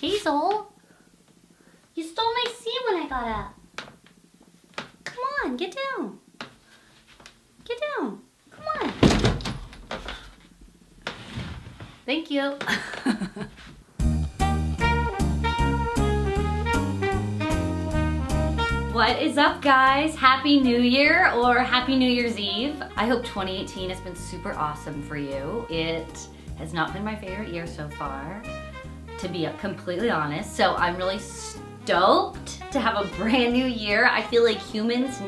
Hazel, you stole my seat when I got up. Come on, get down. Get down. Come on. Thank you. What is up, guys? Happy New Year or Happy New Year's Eve. I hope 2018 has been super awesome for you. It has not been my favorite year so far, to be completely honest. So I'm really stoked to have a brand new year. I feel like humans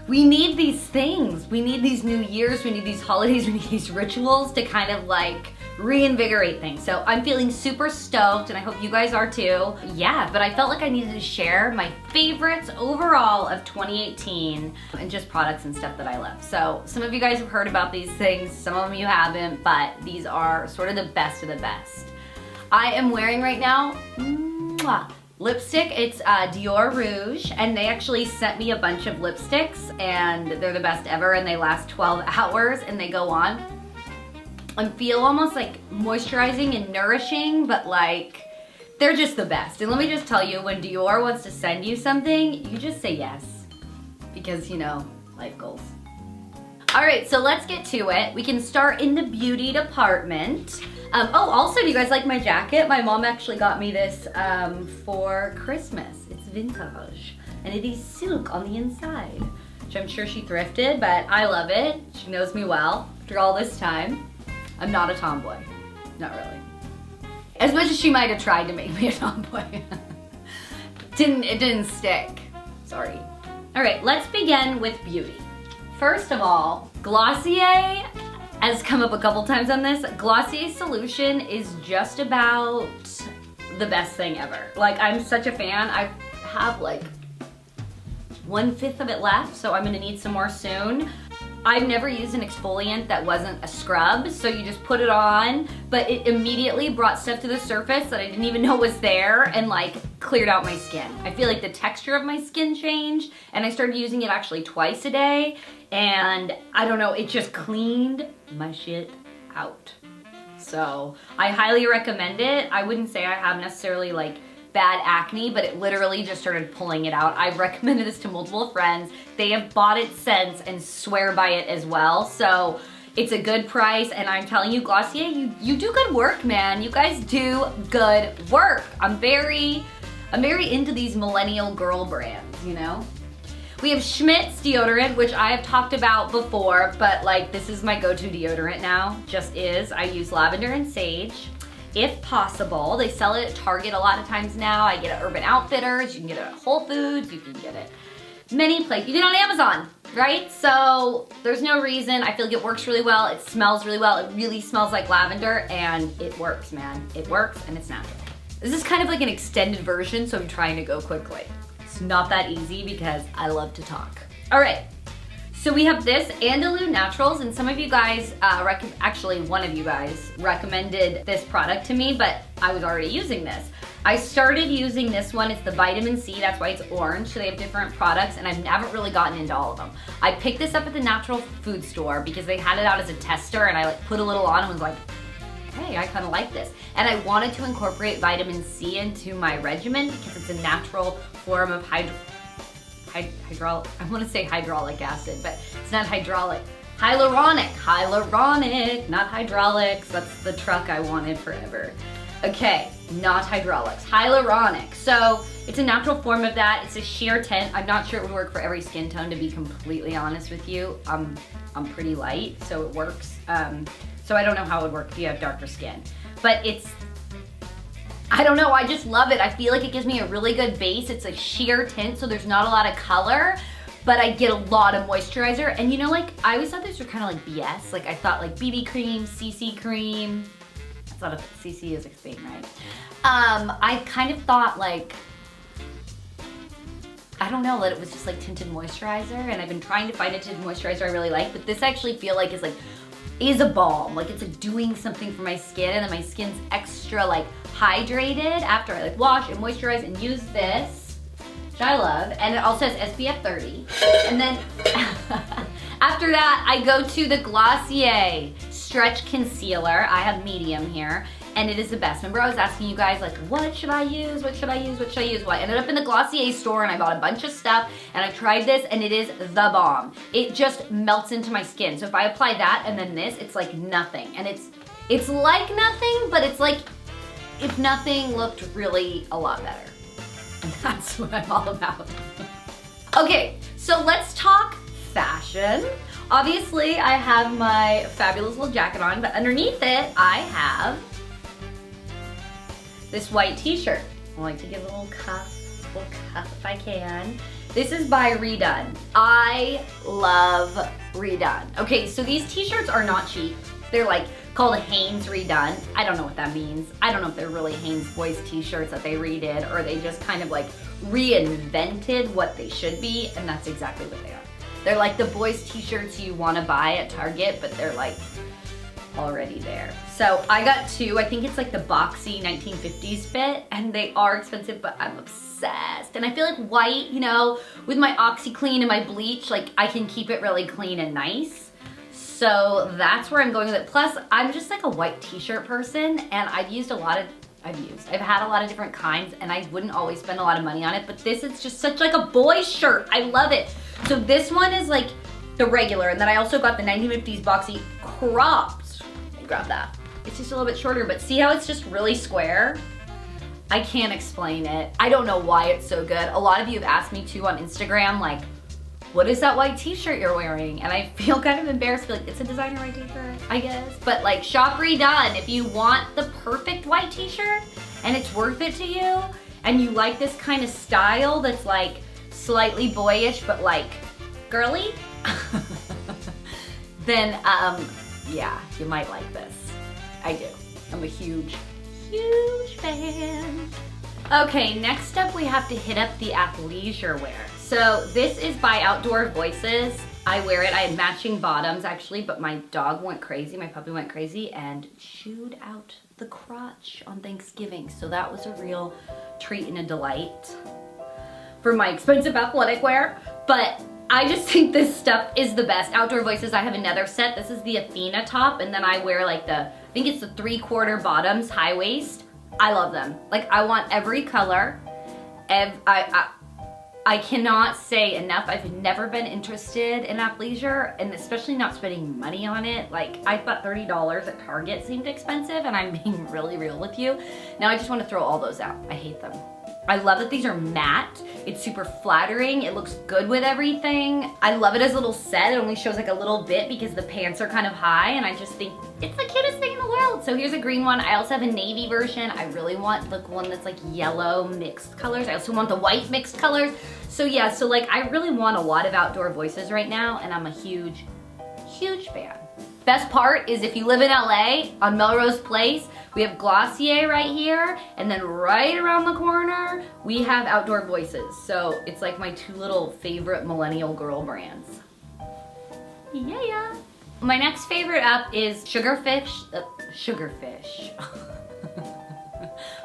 we need these things. We need these new years, we need these holidays, we need these rituals to kind of like reinvigorate things. So I'm feeling super stoked and I hope you guys are too. Yeah, but I felt like I needed to share my favorites overall of 2018 and just products and stuff that I love. So some of you guys have heard about these things, some of them you haven't, but these are sort of the best of the best. I am wearing right now, lipstick. It's Dior Rouge, and they actually sent me a bunch of lipsticks and they're the best ever and they last 12 hours and they go on. I feel almost like moisturizing and nourishing, but like they're just the best. And let me just tell you, when Dior wants to send you something, you just say yes because, you know, life goals. All right, so let's get to it. We can start in the beauty department. Oh, also, do you guys like my jacket? My mom actually got me this for Christmas. It's vintage, and it is silk on the inside, which I'm sure she thrifted, but I love it. She knows me well after all this time. I'm not a tomboy, not really. As much as she might have tried to make me a tomboy. It didn't stick, sorry. All right, let's begin with beauty. First of all, Glossier has come up a couple times on this. Glossier Solution is just about the best thing ever. Like, I'm such a fan. I have like 1/5 of it left, so I'm gonna need some more soon. I've never used an exfoliant that wasn't a scrub, so you just put it on, but it immediately brought stuff to the surface that I didn't even know was there and like cleared out my skin. I feel like the texture of my skin changed, and I started using it actually twice a day, and I don't know, it just cleaned my shit out. So I highly recommend it. I wouldn't say I have necessarily like bad acne, but it literally just started pulling it out. I've recommended this to multiple friends. They have bought it since and swear by it as well. So it's a good price, and I'm telling you, Glossier, you do good work, man. You guys do good work. I'm very into these millennial girl brands, you know? We have Schmidt's deodorant, which I have talked about before, but like this is my go-to deodorant now, just is. I use lavender and sage. If possible, they sell it at Target a lot of times now. I get it at Urban Outfitters, you can get it at Whole Foods, you can get it many places. You get it on Amazon, right? So there's no reason. I feel like it works really well. It smells really well. It really smells like lavender, and it works, man. It works, and it's natural. This is kind of like an extended version, so I'm trying to go quickly. It's not that easy because I love to talk. All right. So we have this Andalou Naturals, and some of you guys, actually one of you guys recommended this product to me, but I was already using this. I started using this one. It's the vitamin C, that's why it's orange. So they have different products, and I haven't really gotten into all of them. I picked this up at the natural food store because they had it out as a tester, and I like put a little on and was like, hey, I kind of like this. And I wanted to incorporate vitamin C into my regimen because it's a natural form of I want to say hydraulic acid, but it's not hydraulic. Hyaluronic, not hydraulics. That's the truck I wanted forever. Okay, not hydraulics, hyaluronic. So it's a natural form of that. It's a sheer tint. I'm not sure it would work for every skin tone, to be completely honest with you. I'm pretty light, so it works. So I don't know how it would work if you have darker skin, but I don't know, I just love it. I feel like it gives me a really good base. It's a sheer tint, so there's not a lot of color, but I get a lot of moisturizer. And you know, like, I always thought these were kind of like BS. Like, I thought like BB cream, CC cream. That's not a, CC is a thing, right? I kind of thought like, I don't know, that it was just like tinted moisturizer, and I've been trying to find a tinted moisturizer I really like, but this I actually feel like is a balm. Like, it's like doing something for my skin, and then my skin's extra like hydrated after I like wash and moisturize and use this, which I love. And it also has SPF 30. And then after that, I go to the Glossier Stretch Concealer. I have medium here. and it is the best. Remember I was asking you guys like, what should I use? What should I use? What should I use? Well, I ended up in the Glossier store and I bought a bunch of stuff and I tried this and it is the bomb. It just melts into my skin. So if I apply that and then this, it's like nothing. And it's like nothing, but it's like if nothing looked really a lot better. And that's what I'm all about. Okay, so let's talk fashion. Obviously, I have my fabulous little jacket on, but underneath it, I have this white t-shirt. I like to give a little cuff if I can. This is by Redone. I love Redone. Okay, so these t-shirts are not cheap. They're like called Hanes Redone. I don't know what that means. I don't know if they're really Hanes boys t-shirts that they redid or they just kind of like reinvented what they should be, and that's exactly what they are. They're like the boys t-shirts you want to buy at Target, but they're like already there. So I got two. I think it's like the boxy 1950s fit, and they are expensive, but I'm obsessed. And I feel like white, you know, with my OxiClean and my bleach, like I can keep it really clean and nice. So that's where I'm going with it. Plus, I'm just like a white t-shirt person, and I've had a lot of different kinds, and I wouldn't always spend a lot of money on it, but this is just such like a boy's shirt. I love it. So this one is like the regular, and then I also got the 1950s boxy cropped. Grab that. It's just a little bit shorter, but see how it's just really square? I can't explain it. I don't know why it's so good. A lot of you have asked me too on Instagram, like, what is that white t-shirt you're wearing? And I feel kind of embarrassed, like, it's a designer white t-shirt, I guess. But like, shop Redone. If you want the perfect white t-shirt and it's worth it to you, and you like this kind of style that's like slightly boyish, but like girly, then yeah, you might like this. I do. I'm a huge fan. Okay, next up we have to hit up the athleisure wear. So this is by Outdoor Voices. I wear it. I had matching bottoms actually, but my dog went crazy, my puppy went crazy and chewed out the crotch on Thanksgiving. So that was a real treat and a delight for my expensive athletic wear. But I just think this stuff is the best. Outdoor Voices, I have another set. This is the Athena top, and then I wear like I think it's the 3/4 bottoms, high waist. I love them. Like, I want every color. I cannot say enough. I've never been interested in athleisure, and especially not spending money on it. Like, I thought $30 at Target seemed expensive, and I'm being really real with you. Now I just want to throw all those out. I hate them. I love that these are matte. It's super flattering. It looks good with everything. I love it as a little set. It only shows like a little bit because the pants are kind of high, and I just think it's the cutest thing in the world. So here's a green one. I also have a navy version. I really want the one that's like yellow mixed colors. I also want the white mixed colors. So yeah, so like I really want a lot of Outdoor Voices right now, and I'm a huge fan. Best part is if you live in LA on Melrose Place, we have Glossier right here, and then right around the corner, we have Outdoor Voices. So it's like my two little favorite millennial girl brands. Yeah. My next favorite up is Sugarfish.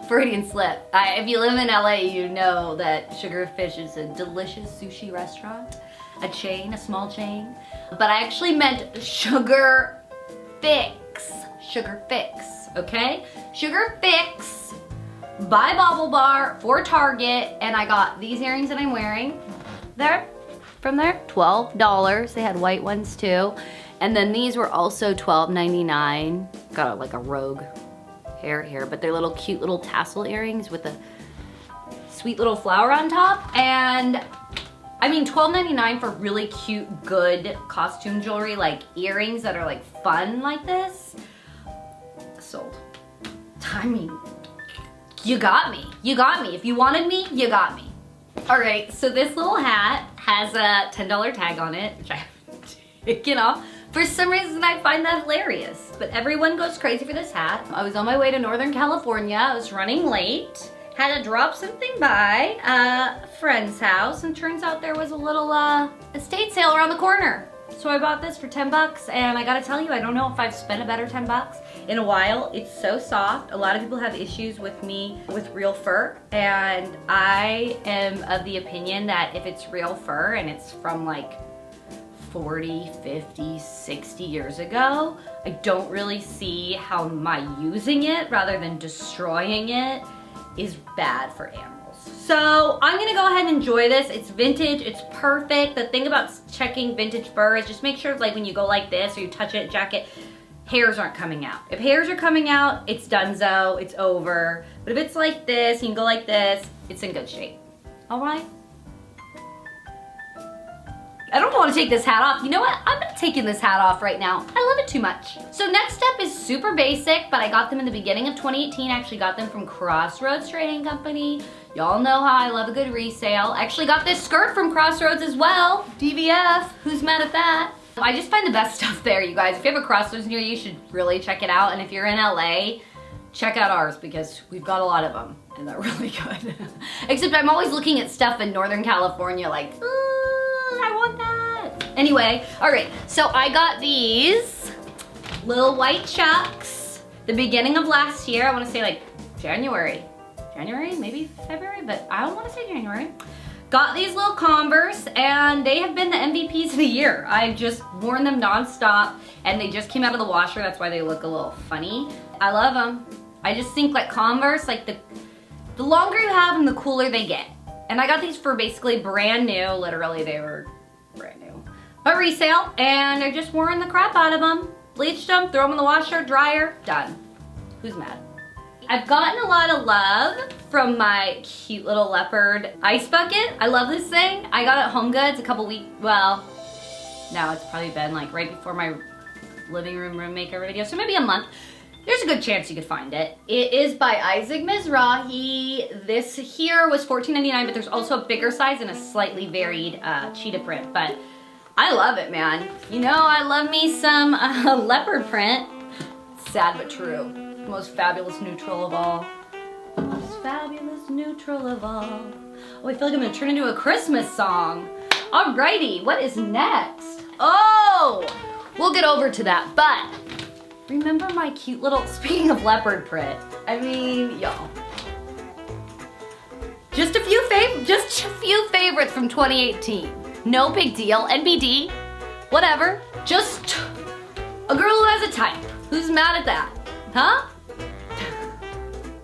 Freudian slip. If you live in LA, you know that Sugarfish is a delicious sushi restaurant, a chain, a small chain. But I actually meant Sugar Fix, okay? Sugar Fix by BaubleBar for Target, and I got these earrings that I'm wearing. From there, $12. They had white ones too. And then these were also $12.99. Got like a rogue hair here, but they're little cute little tassel earrings with a sweet little flower on top. And I mean, $12.99 for really cute, good costume jewelry, like earrings that are like fun like this. Sold. I mean, you got me. You got me. If you wanted me, you got me. All right, so this little hat has a $10 tag on it, which I haven't taken off. For some reason, I find that hilarious, but everyone goes crazy for this hat. I was on my way to Northern California. I was running late. Had to drop something by a friend's house, and turns out there was a little estate sale around the corner. So I bought this for 10 bucks, and I gotta tell you, I don't know if I've spent a better 10 bucks in a while. It's so soft. A lot of people have issues with me with real fur, and I am of the opinion that if it's real fur and it's from like 40, 50, 60 years ago, I don't really see how my using it rather than destroying it is bad for animals. So I'm gonna go ahead and enjoy this. It's vintage, it's perfect. The thing about checking vintage fur is just make sure like when you go like this or you touch it, jacket, hairs aren't coming out. If hairs are coming out, it's donezo, it's over. But if it's like this, you can go like this, it's in good shape. All right? I don't want to take this hat off. You know what? I'm taking this hat off right now. I love it too much. So next up is super basic, but I got them in the beginning of 2018. I actually got them from Crossroads Trading Company. Y'all know how I love a good resale. I actually got this skirt from Crossroads as well. DVF, who's mad at that? I just find the best stuff there, you guys. If you have a Crossroads near you, you should really check it out. And if you're in LA, check out ours because we've got a lot of them and they're really good. Except I'm always looking at stuff in Northern California like, I want that. Anyway, all right, so I got these little white chucks the beginning of last year. I want to say like January, maybe February, but I don't want to say January. Got these little Converse and they have been the MVPs of the year. I've just worn them nonstop and they just came out of the washer. That's why they look a little funny. I love them. I just think like Converse, like the longer you have them, the cooler they get. And I got these for basically brand new. Literally, they were brand new. But resale, and I just worn the crap out of them. Bleached them, throw them in the washer, dryer, done. Who's mad? I've gotten a lot of love from my cute little leopard ice bucket. I love this thing. I got it at Home Goods a couple weeks, well, now it's probably been like right before my living room makeover video, so maybe a month. There's a good chance you could find it. It is by Isaac Mizrahi. This here was $14.99, but there's also a bigger size and a slightly varied cheetah print, but I love it, man. You know, I love me some leopard print. Sad but true. Most fabulous neutral of all. Most fabulous neutral of all. Oh, I feel like I'm gonna turn into a Christmas song. Alrighty, what is next? Oh, we'll get over to that, but remember my cute little, speaking of leopard print, I mean, y'all. Just a few favorites from 2018. No big deal, NBD, whatever. Just a girl who has a type. Who's mad at that? Huh?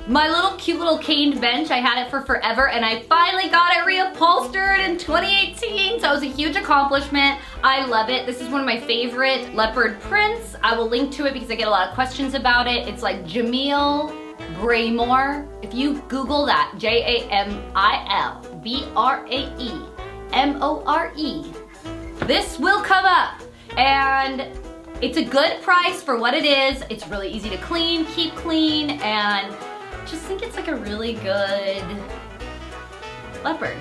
My little cute little caned bench, I had it for forever and I finally got it reupholstered in 2018, so it was a huge accomplishment. I love it. This is one of my favorite leopard prints. I will link to it because I get a lot of questions about it. It's like Jamil Braemore. If you Google that, Jamilbraemore, this will come up. And it's a good price for what it is. It's really easy to clean, keep clean, and just think it's like a really good leopard.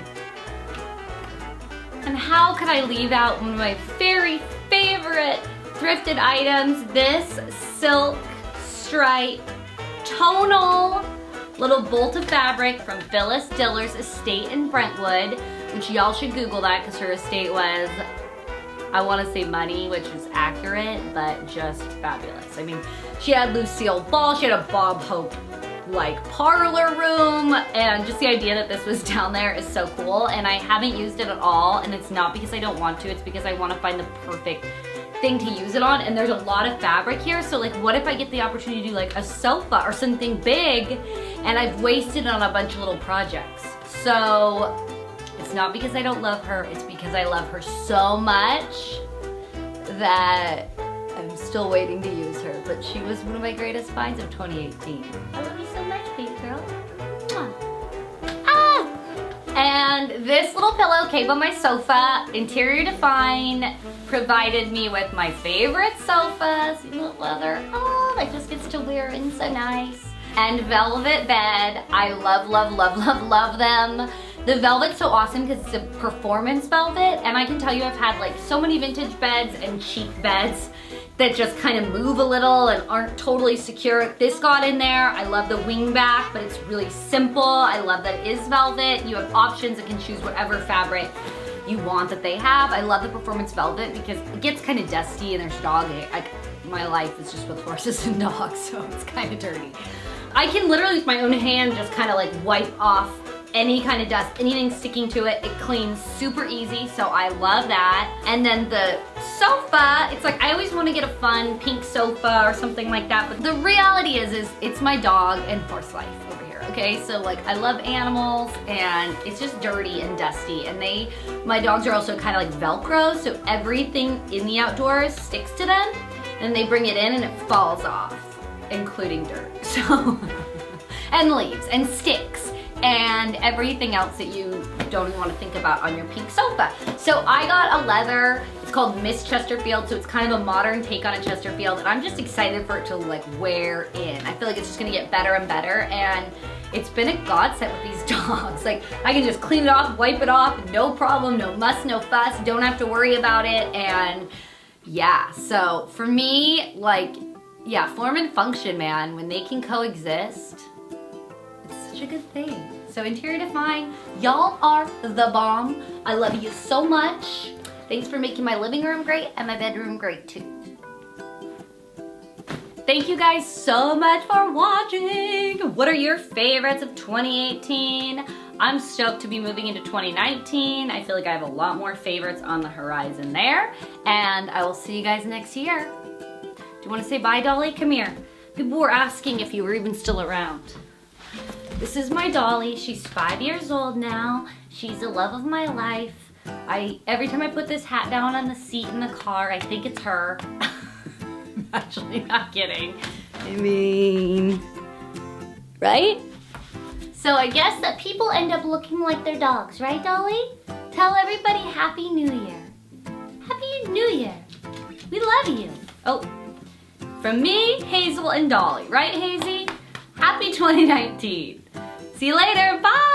And how could I leave out one of my very favorite thrifted items, this silk stripe tonal little bolt of fabric from Phyllis Diller's estate in Brentwood, which y'all should Google that because her estate was, I want to say money, which is accurate, but just fabulous. I mean, she had Lucille Ball, she had a Bob Hope like parlor room, and just the idea that this was down there is so cool. And I haven't used it at all, and it's not because I don't want to, it's because I want to find the perfect thing to use it on. And there's a lot of fabric here, so like what if I get the opportunity to do like a sofa or something big and I've wasted on a bunch of little projects. So it's not because I don't love her, it's because I love her so much that I'm still waiting to use her, but she was one of my greatest finds of 2018. I love you so much, baby girl. Mwah. Ah! And this little pillow came on my sofa. Interior Define provided me with my favorite sofas, leather. Oh, that just gets to wear in so nice. And velvet bed. I love, love, love, love, love them. The velvet's so awesome because it's a performance velvet, and I can tell you I've had like so many vintage beds and cheap beds that just kind of move a little and aren't totally secure. This got in there. I love the wing back, but it's really simple. I love that it is velvet. You have options and can choose whatever fabric you want that they have. I love the performance velvet because it gets kind of dusty and there's dog hair. Like, my life is just with horses and dogs, so it's kind of dirty. I can literally with my own hand just kind of like wipe off any kind of dust, anything sticking to it. It cleans super easy, so I love that. And then the sofa, it's like I always want to get a fun pink sofa or something like that, but the reality is it's my dog and horse life over here, okay? So like I love animals and it's just dirty and dusty, and my dogs are also kind of like Velcro, so everything in the outdoors sticks to them, and they bring it in and it falls off, including dirt. So, and leaves and sticks and everything else that you don't even want to think about on your pink sofa. So I got a leather, it's called Miss Chesterfield, so it's kind of a modern take on a Chesterfield, and I'm just excited for it to like wear in. I feel like it's just gonna get better and better, and it's been a godsend with these dogs. Like I can just clean it off, wipe it off, no problem, no muss, no fuss, don't have to worry about it, and yeah, so for me, like, yeah, form and function, man, when they can coexist, it's such a good thing. So Interior Define, y'all are the bomb. I love you so much. Thanks for making my living room great and my bedroom great too. Thank you guys so much for watching. What are your favorites of 2018? I'm stoked to be moving into 2019. I feel like I have a lot more favorites on the horizon there. And I will see you guys next year. Do you want to say bye, Dolly? Come here. People were asking if you were even still around. This is my Dolly. She's 5 years old now. She's the love of my life. Every time I put this hat down on the seat in the car, I think it's her. I'm actually not kidding. I mean, right? So I guess that people end up looking like their dogs, right, Dolly? Tell everybody Happy New Year. Happy New Year. We love you. Oh, from me, Hazel, and Dolly. Right, Hazy? Happy 2019. See you later. Bye.